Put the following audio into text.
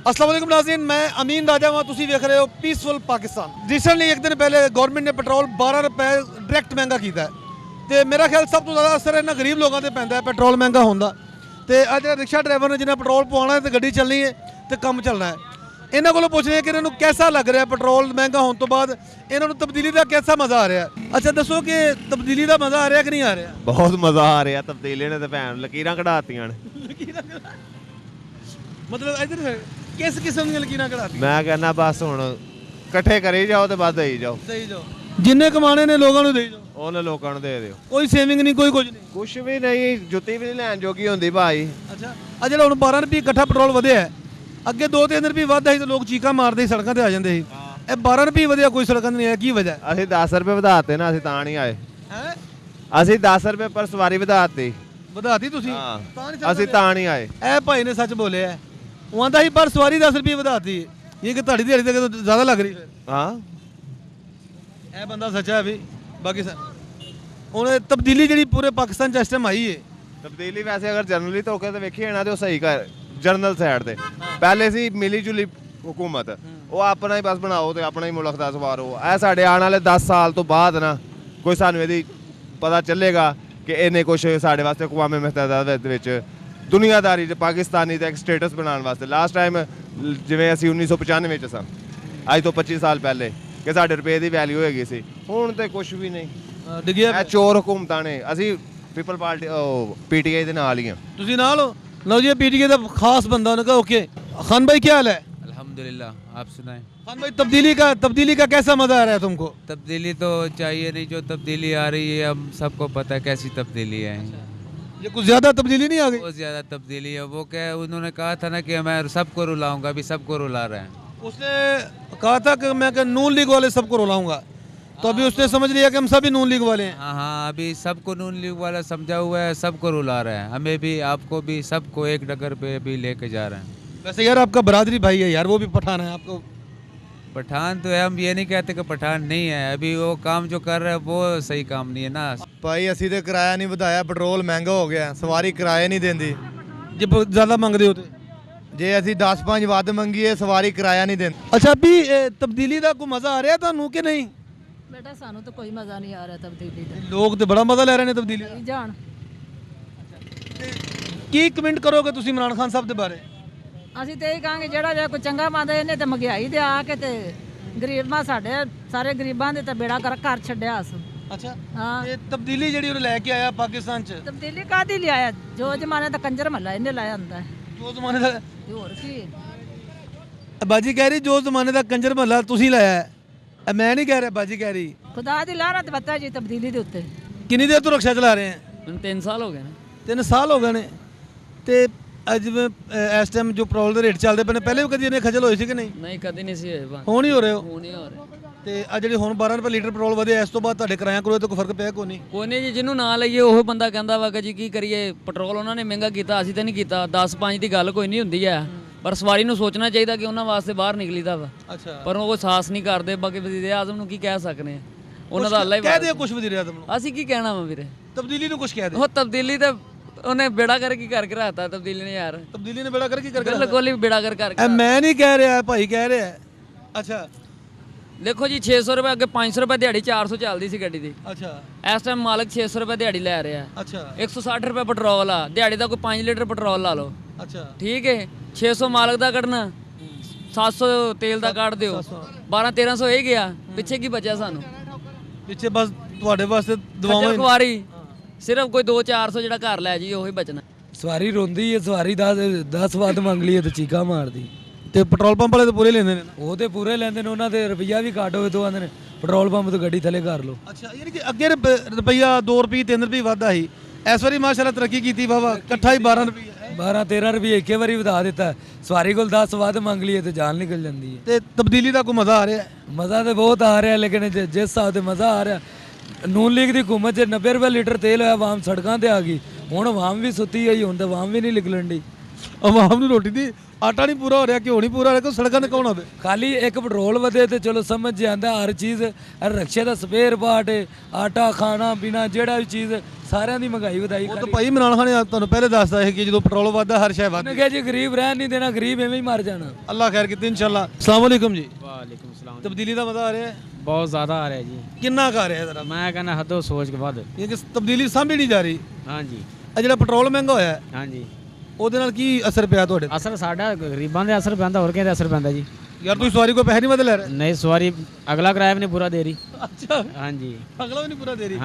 अस्सलाम वालेकुम नाज़रीन, मैं अमीन राजा वहाँ तुसी वेख रहे हो पीसफुल पाकिस्तान। रिसेंटली एक दिन पहले गवर्नमेंट ने पेट्रोल 12 रुपए डायरैक्ट महंगा किया है तो मेरा ख्याल सब तो ज़्यादा असर इन्होंने गरीब लोगों पर पैंदा है पेट्रोल महंगा होने का। तो अज रिक्शा ड्राइवर ने जिन्हें पेट्रोल पवाना है तो गड्डी चलनी है तो काम चलना है। इन्हों को पुछने कि इन्होंने कैसा लग रहा है पेट्रोल महंगा होने तो बाद इन्होंने तब्दीली का कैसा मज़ा आ रहा है। अच्छा दसो कि तब्दीली का मज़ा आ रहा है कि नहीं आ रहा। बहुत मज़ा आ रहा तब्दीली ने तो भैन लकीरां कढ़ातियां मतलब इधर किस किस्म दी लकीरां कढ़ाती। मैं कहना बस हुण इकट्ठे करी जाओ तो बस देई जाओ सही जाओ जिन्ने कमाने ने लोगों को दे जाओ उन्हें लोगों दे दिओ। कोई सेविंग नहीं कोई कुछ नहीं कुछ भी नहीं जुत्ती भी नहीं लैन जोगी होंदी भाई। अच्छा आ जो हुण 12 रुपये इकट्ठा पेट्रोल वधिया है अगे 2-3 रुपये वधदा तो लोग चीका मारते सड़कों पर आ जाते ये 12 रुपये वधिया कोई सड़कों नहीं है की वजह। ਅਸੀਂ 10 रुपए ਵਧਾਤੇ ना ਅਸੀਂ ਤਾਂ ਨਹੀਂ ਆਏ है ਅਸੀਂ 10 रुपए पर सवारी ਵਧਾਤੀ ਵਧਾਤੀ ਤੁਸੀਂ ਹਾਂ ਤਾਂ ਨਹੀਂ ਅਸੀਂ ਤਾਂ ਨਹੀਂ ਆਏ। ਇਹ ਭਾਈ ਨੇ ਸੱਚ ਬੋਲਿਆ ਉਹ ਆਂਦਾ ਸੀ ਪਰ ਸਵਾਰੀ 10 रुपये ਵਧਾਤੀ ਇਹ ਕਿ ਤੁਹਾਡੀ ਦਿਹਾੜੀ ਤੇ ਜ਼ਿਆਦਾ ਲੱਗ ਰਹੀ ਫਿਰ। ਹਾਂ ਇਹ ਬੰਦਾ ਸੱਚਾ ਹੈ ਵੀ ਬਾਕੀ ਹੁਣ ਤਬਦੀਲੀ ਜਿਹੜੀ ਪੂਰੇ ਪਾਕਿਸਤਾਨ ਚ ਇਸ ਟਾਈਮ ਆਈ ਹੈ। ਤਬਦੀਲੀ ਵੈਸੇ ਅਗਰ ਜਨਰਲੀ ਧੋਕੇ ਤੇ ਵੇਖੀਏ ਨਾ ਤੇ ਉਹ ਸਹੀ ਕਰ ਜਨਰਲ ਸਾਈਡ ਤੇ ਪਹਿਲੇ ਸੀ ਮਿਲੀ ਜੁਲੀ हुकूमत वो अपना ही बस बनाओ तो अपना ही मुल्क का सवारो। ए साढ़े आने वाले 10 साल तो बाद ना कोई सानू यदि पता चलेगा कि इन्हें कुछ साढ़े वास्ते अक़वाम मुत्तहिदा विच दुनियादारी पाकिस्तानी का एक स्टेटस बनाने वास्ते लास्ट टाइम जिवें असीं 1995 च सां अज तो 25 साल पहले कि साढ़े रुपये की वैल्यू हैगी सी हुण ते कुछ भी नहीं डिग्गिया चोर हुकूमतां ने असीं पीपल पार्टी PTI दे नाल ही हां। तुसीं नाल हो लो जी PTI दा खास बंदा उन्होंने कहा ओके। खान भाई क्या हाल है। अल्हम्दुलिल्लाह आप सुनाएं। खान भाई तब्दीली का कैसा मजा आ रहा है तुमको। तब्दीली तो चाहिए नहीं जो तब्दीली आ रही है हम सबको पता है कैसी तब्दीली है। ये कुछ ज्यादा तब्दीली नहीं आ गई। बहुत ज़्यादा तब्दीली है वो क्या उन्होंने कहा था ना कि मैं सबको रुलाऊंगा अभी सबको रुला रहे हैं। उसने कहा था कि मैं नून लीग वाले सबको रुलाऊंगा तो अभी उसने समझ लिया कि हम सभी नून लीग वाले हैं। हाँ हाँ अभी सबको नून लीग वाला समझा हुआ है सबको रुला रहे हैं हमें भी आपको भी सबको एक डगर पे भी लेके जा रहे हैं। वैसे यार आपका बरादरी भाई है यार वो भी पठान है आपको। पठान तो है हम ये नहीं कहते कि पठान नहीं है अभी वो काम जो कर रहे हैं वो सही काम नहीं है ना। भाई ਅਸੀਂ ਤੇ ਕਿਰਾਇਆ ਨਹੀਂ ਵਧਾਇਆ ਪੈਟਰੋਲ ਮਹਿੰਗਾ ਹੋ ਗਿਆ ਸਵਾਰੀ ਕਿਰਾਇਆ ਨਹੀਂ ਦਿੰਦੀ ਜੇ ज़्यादा मंगते हो तो ਜੇ ਅਸੀਂ 10-5 ਵੱਧ ਮੰਗੀਏ ਸਵਾਰੀ ਕਿਰਾਇਆ ਨਹੀਂ ਦਿੰਦੀ। अच्छा अभी तब्दीली का कोई मज़ा आ रहा है ਤੁਹਾਨੂੰ कि नहीं। बेटा सानू तो कोई मजा नहीं आ रहा तब्दीली का। लोग तो बड़ा मज़ा ले रहे हैं तब्दीली नहीं जान की कमेंट करोगे ਤੁਸੀਂ इमरान खान साहब के बारे। ਅਸੀਂ ਤੇ ਇਹ ਕਹਾਂਗੇ ਜਿਹੜਾ ਜੇ ਕੋਈ ਚੰਗਾ ਮੰਨਦਾ ਇਹਨੇ ਤੇ ਮਹਿੰਗਾਈ ਦੇ ਆ ਕੇ ਤੇ ਗਰੀਬਾਂ ਸਾਡੇ ਸਾਰੇ ਗਰੀਬਾਂ ਦੇ ਤੇ ਬੇੜਾ ਕਰ ਘਰ ਛੱਡਿਆ ਅਸ। अच्छा ਹਾਂ ਇਹ ਤਬਦੀਲੀ ਜਿਹੜੀ ਉਹ ਲੈ ਕੇ ਆਇਆ ਪਾਕਿਸਤਾਨ ਚ ਤਬਦੀਲੀ ਕਾਦੀ ਲਿਆਇਆ ਜੋ ਜ਼ਮਾਨੇ ਦਾ ਕੰਜਰ ਮਹੱਲਾ ਇਹਨੇ ਲਾਇਆ ਹੁੰਦਾ ਹੈ ਜੋ ਜ਼ਮਾਨੇ ਦਾ ਤੇ ਹੋਰ ਕੀ। ਬਾਜੀ ਕਹਿ ਰਹੀ ਜੋ ਜ਼ਮਾਨੇ ਦਾ ਕੰਜਰ ਮਹੱਲਾ ਤੁਸੀਂ ਲਾਇਆ ਹੈ ਇਹ ਮੈਂ ਨਹੀਂ ਕਹਿ ਰਿਹਾ ਬਾਜੀ ਕਹਿ ਰਹੀ। ਖੁਦਾ ਦੀ ਲਾਹਨਤ ਬੱਤਾ ਜੀ ਤਬਦੀਲੀ ਦੇ ਉੱਤੇ। ਕਿੰਨੀ ਦੇਰ ਤੋਂ ਰਕਸ਼ਾ ਚਲਾ ਰਹੇ ਹੈ। ਹੁਣ 3 ਸਾਲ ਹੋ ਗਏ ਨੇ। 3 ਸਾਲ ਹੋ ਗਏ ਨੇ ਤੇ ਜਿਵੇਂ ਇਸ ਟਾਈਮ ਜੋ ਪੈਟਰੋਲ ਦੇ ਰੇਟ ਚੱਲਦੇ ਪਏ ਨੇ ਪਹਿਲੇ ਵੀ ਕਦੀ ਇਹਨੇ ਖਜਲ ਹੋਈ ਸੀ ਕਿ ਨਹੀਂ। ਨਹੀਂ ਕਦੀ ਨਹੀਂ ਸੀ ਹੋਏ ਹੁਣ ਹੀ ਹੋ ਰਹੇ ਹੋ। ਹੁਣ ਹੀ ਹੋ ਰਹੇ ਤੇ ਆ ਜਿਹੜੀ ਹੁਣ 12 ਰੁਪਏ ਲੀਟਰ ਪੈਟਰੋਲ ਵਧਿਆ ਇਸ ਤੋਂ ਬਾਅਦ ਤੁਹਾਡੇ ਕਿਰਾਇਆ ਕਰੋਏ ਤੇ ਕੋਈ ਫਰਕ ਪਿਆ ਕੋਈ ਨਹੀਂ। ਕੋਨੇ ਜੀ ਜਿਹਨੂੰ ਨਾ ਲਈਏ ਉਹ ਬੰਦਾ ਕਹਿੰਦਾ ਵਾ ਕਿ ਜੀ ਕੀ ਕਰੀਏ ਪੈਟਰੋਲ ਉਹਨਾਂ ਨੇ ਮਹਿੰਗਾ ਕੀਤਾ ਅਸੀਂ ਤਾਂ ਨਹੀਂ ਕੀਤਾ 10-5 ਦੀ ਗੱਲ ਕੋਈ ਨਹੀਂ ਹੁੰਦੀ ਹੈ ਪਰ ਸਵਾਰੀ ਨੂੰ ਸੋਚਣਾ ਚਾਹੀਦਾ ਕਿ ਉਹਨਾਂ ਵਾਸਤੇ ਬਾਹਰ ਨਿਕਲੀਦਾ ਵਾ ਅੱਛਾ ਪਰ ਉਹ ਸਾਹਸ ਨਹੀਂ ਕਰਦੇ ਬਾਕੀ ਵਜ਼ੀਰ ਆਜ਼ਮ ਨੂੰ ਕੀ ਕਹਿ ਸਕਨੇ ਆ ਉਹਨਾਂ ਦਾ ਅੱਲਾ ਹੀ ਕਹਿ ਦੇ ਕੁਝ ਵਜ਼ੀਰ ਆਜ਼ਮ ਨੂੰ ਅਸੀਂ ਕੀ ਕਹਿਣਾ ਵਾ ਵੀਰੇ ਤਬਦੀਲੀ ਨੂੰ ਕੁਝ ਕਹਿ ਦੇ। ਉਹ ਤਬਦੀਲੀ ਤਾਂ ਉਹਨੇ ਬੇੜਾ ਕਰ ਕੀ ਕਰਕੇ ਰਾਤਾ ਤਬਦੀਲੀ ਨੇ ਯਾਰ ਤਬਦੀਲੀ ਨੇ ਬੇੜਾ ਕਰ ਕੀ ਕਰ ਗਿਆ ਬਿਲਕੁਲ ਹੀ ਬੇੜਾ ਕਰ ਕਰਕੇ ਮੈਂ ਨਹੀਂ ਕਹਿ ਰਿਹਾ ਭਾਈ ਕਹਿ ਰਿਹਾ। ਅੱਛਾ ਦੇਖੋ ਜੀ 600 ਰੁਪਏ ਅੱਗੇ 500 ਰੁਪਏ ਦਿਹਾੜੀ 400 ਚੱਲਦੀ ਸੀ ਗੱਡੀ ਦੀ ਅੱਛਾ ਇਸ ਟਾਈਮ ਮਾਲਕ 600 ਰੁਪਏ ਦਿਹਾੜੀ ਲੈ ਰਿਹਾ ਅੱਛਾ 160 ਰੁਪਏ ਪੈਟਰੋਲ ਆ ਦਿਹਾੜੀ ਦਾ ਕੋਈ 5 ਲੀਟਰ ਪੈਟਰੋਲ ਲਾ ਲਓ ਅੱਛਾ ਠੀਕ ਹੈ 600 ਮਾਲਕ ਦਾ ਕੱਢਣਾ 700 ਤੇਲ ਦਾ ਕੱਢ ਦਿਓ 12-1300 ਇਹ ਗਿਆ ਪਿੱਛੇ ਕੀ ਬਚਿਆ ਸਾਨੂੰ ਪਿੱਛੇ ਬਸ ਤੁਹਾਡੇ ਵਾਸਤੇ ਦਵਾਵਾਂ ਖਵਾਰੀ ਸਿਰਫ ਕੋਈ 2-400 ਜਿਹੜਾ ਘਰ ਲੈ ਜੀ ਉਹੀ ਬਚਣਾ। ਸਵਾਰੀ ਰੋਂਦੀ ਹੈ ਸਵਾਰੀ 10 ਵੱਧ ਮੰਗ ਲਈ ਤੇ ਚੀਕਾ ਮਾਰਦੀ ਤੇ ਪੈਟਰੋਲ ਪੰਪ ਵਾਲੇ ਤਾਂ ਪੂਰੇ ਲੈਂਦੇ ਨੇ ਉਹ ਤੇ ਪੂਰੇ ਲੈਂਦੇ ਨੇ ਉਹਨਾਂ ਦੇ ਰੁਪਈਆ ਵੀ ਘੱਟ ਹੋਵੇ ਤੋਂ ਆਂਦੇ ਨੇ ਪੈਟਰੋਲ ਪੰਪ ਤੋਂ ਗੱਡੀ ਥੱਲੇ ਕਰ ਲਓ। ਅੱਛਾ ਯਾਨੀ ਕਿ ਅੱਗੇ ਰੁਪਈਆ 2 ਰੁਪਏ 3 ਰੁਪਏ ਵਾਧਾ ਸੀ ਇਸ ਵਾਰੀ ਮਾਸ਼ਾਅੱਲਾ ਤਰੱਕੀ ਕੀਤੀ ਬਾਬਾ ਇਕੱਠਾ ਹੀ 12 ਰੁਪਏ 12-13 ਰੁਪਏ ਇੱਕੇ ਵਾਰੀ ਵਧਾ ਦਿੱਤਾ ਸਵਾਰੀ ਕੋਲ 10 ਵੱਧ ਮੰਗ ਲਈਏ ਤੇ ਜਾਨ ਨਿਕਲ ਜਾਂਦੀ ਹੈ। ਤੇ ਤਬਦੀਲੀ ਦਾ ਕੋਈ ਮਜ਼ਾ ਆ ਰਿਹਾ। ਮਜ਼ਾ ਤੇ ਬਹੁਤ ਆ ਰਿਹਾ ਲੇਕਿਨ ਜਿਸ ਹਿਸਾਬ ਤੇ ਮਜ਼ਾ ਆ ਰਿਹਾ ਨੂਨ ਲੀਗ ਦੀ ਹਕੂਮਤ 'ਚ 90 ਰੁਪਏ ਲੀਟਰ ਤੇਲ ਹੋਇਆ ਆਵਾਮ ਸੜਕਾਂ ਤੇ ਆ ਗਈ ਹੁਣ ਆਵਾਮ ਵੀ ਸੁੱਤੀ ਹੋਈ ਹੁਣ ਤਾਂ ਆਵਾਮ ਵੀ ਨਹੀਂ ਨਿਕਲਣ ਦੀ। ਆਵਾਮ ਨੂੰ ਰੋਟੀ ਦੀ ਆਟਾ ਨਹੀਂ ਪੂਰਾ ਹੋ ਰਿਹਾ, ਘਿਓ ਨਹੀਂ ਪੂਰਾ ਹੋ ਰਿਹਾ, ਕੋਈ ਸੜਕਾਂ ਤੇ ਕੌਣ ਆਵੇ? ਖਾਲੀ ਇੱਕ ਪੈਟਰੋਲ ਵਧੇ ਤੇ ਚਲੋ ਸਮਝ ਚ ਆਂਦਾ ਹਰ ਚੀਜ਼, ਰਕਸ਼ੇ ਦਾ ਸਪੇਅਰ ਪਾਰਟ, ਆਟਾ ਖਾਣਾ ਪੀਣਾ ਜਿਹੜਾ ਵੀ ਚੀਜ਼, ਸਾਰਿਆਂ ਦੀ ਮਹਿੰਗਾਈ ਵਧਾਈ। ਉਹ ਤਾਂ ਭਾਈ ਇਮਰਾਨ ਖਾਨ ਨੇ ਤੁਹਾਨੂੰ ਪਹਿਲੇ ਦੱਸਦਾ ਹੈ ਕਿ ਜਦੋਂ ਪੈਟਰੋਲ ਵੱਧਦਾ ਹਰ ਸ਼ੈ ਵੱਧਦੀ। ਉਹਨੇ ਕਿਹਾ ਜੀ ਗਰੀਬ ਰਹਿਣ ਨਹੀਂ ਦੇਣਾ, ਗਰੀਬ ਐਵੇਂ ਹੀ ਮਰ ਜਾਣਾ। ਅੱਲਾ ਖੈਰ ਕੀਤੇ ਇਨਸ਼ਾਅੱਲਾ। ਅਸਲਾਮ ਵਾਲੇਕੁਮ ਜੀ। ਵਾਲੇकुम सलाम। ਤਬਦੀਲੀ ਦਾ ਮਜ਼ਾ ਆ ਰਿਹਾ ਹੈ? बहुत ज़्यादा आ रहा है जी। ਕਿੰਨਾ ਕੁ ਆ ਰਿਹਾ ਜ਼ਰਾ? मैं कहना हदो सोच के बाद। ਇਹ ਕਿ ਤਬਦੀਲੀ ਸਾਂਭੀ ਨਹੀਂ ਜਾ ਰਹੀ। हाँ जी ਇਹ ਜਿਹੜਾ ਪੈਟਰੋਲ ਮਹਿੰਗਾ ਹੋਇਆ ਹੈ, हाँ जी। ਉਹਦੇ ਨਾਲ ਕੀ ਅਸਰ ਪਿਆ ਤੁਹਾਡੇ ਤੇ? असर साढ़ा गरीबां दे असर पैंदा, होर किहदे असर पैंदा जी? ਯਾਰ ਤੁਸੀਂ ਸਵਾਰੀ ਕੋਈ ਪੈਸੇ ਨਹੀਂ ਵੱਧ ਲੈ ਰਹੇ? नहीं सवारी अगला किराया भी नहीं पूरा दे रही। ਅੱਛਾ, हाँ जी। ਅਗਲਾ ਵੀ ਨਹੀਂ ਪੂਰਾ ਦੇ ਰਹੀ।